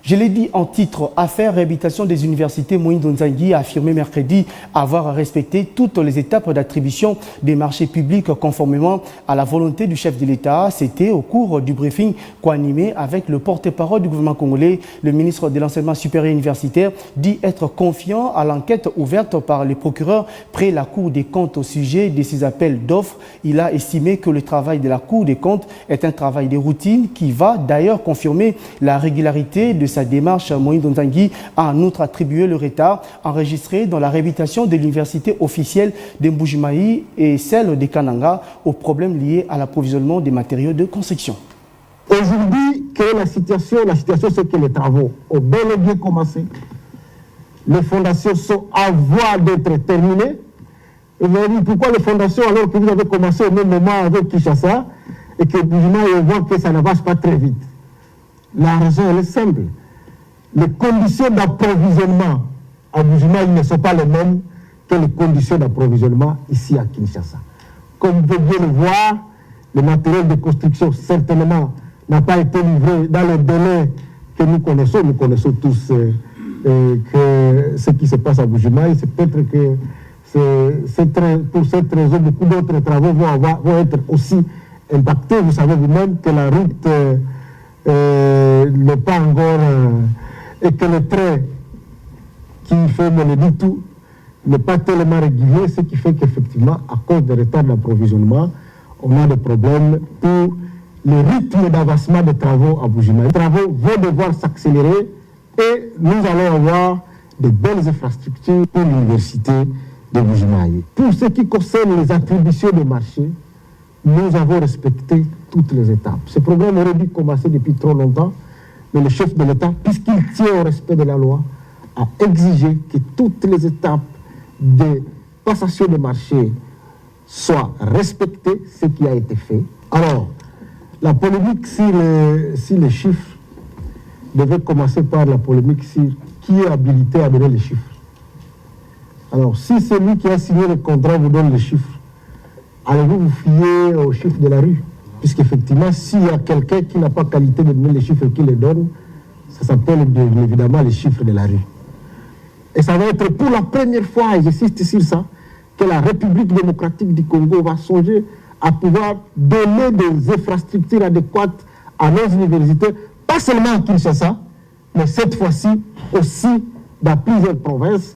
Je l'ai dit en titre, affaire réhabilitation des universités, Moïse Nzangi a affirmé mercredi avoir respecté toutes les étapes d'attribution des marchés publics conformément à la volonté du chef de l'État. C'était au cours du briefing co-animé avec le porte-parole du gouvernement congolais. Le ministre de l'Enseignement supérieur universitaire dit être confiant à l'enquête ouverte par les procureurs près la Cour des comptes au sujet de ces appels d'offres. Il a estimé que le travail de la Cour des comptes est un travail de routine qui va d'ailleurs confirmer la régularité de sa démarche. Moïse Nzangi a en outre attribué le retard enregistré dans la réhabilitation de l'université officielle de Mbujimayi et celle de Kananga aux problèmes liés à l'approvisionnement des matériaux de construction. Aujourd'hui, quelle est la situation? La situation, c'est que les travaux ont bel et bien commencé. Les fondations sont à voie d'être terminées. Et vous allez dire, pourquoi les fondations alors que vous avez commencé au même moment avec Kinshasa et que Mbujimayi voit que ça n'avance pas très vite? La raison, elle est simple. Les conditions d'approvisionnement à Mbujimayi ne sont pas les mêmes que les conditions d'approvisionnement ici à Kinshasa. Comme vous pouvez bien le voir, le matériel de construction certainement n'a pas été livré dans les délais que nous connaissons. Nous connaissons tous que ce qui se passe à Mbujimayi. C'est peut-être que pour cette raison, beaucoup d'autres travaux vont être aussi impactés. Vous savez vous-même que la route n'est pas encore... et que le train qui fait Moneditu n'est pas tellement régulier, ce qui fait qu'effectivement, à cause des retards d'approvisionnement, on a des problèmes pour le rythme d'avancement des travaux à Mbujimayi. Les travaux vont devoir s'accélérer et nous allons avoir de belles infrastructures pour l'université de Mbujimayi. Pour ce qui concerne les attributions de marché, nous avons respecté toutes les étapes. Ce programme aurait dû commencer depuis trop longtemps, mais le chef de l'État, puisqu'il tient au respect de la loi, a exigé que toutes les étapes de passation de marché soient respectées, ce qui a été fait. Alors, la polémique si les chiffres devait commencer par la polémique sur qui est habilité à donner les chiffres. Alors, si celui qui a signé le contrat vous donne les chiffres, allez-vous vous fier aux chiffres de la rue? Puisqu'effectivement, s'il y a quelqu'un qui n'a pas qualité de donner les chiffres qu'il les donne, ça s'appelle évidemment les chiffres de la rue. Et ça va être pour la première fois, et j'insiste sur ça, que la République démocratique du Congo va songer à pouvoir donner des infrastructures adéquates à nos universités, pas seulement à Kinshasa, mais cette fois-ci aussi dans plusieurs provinces.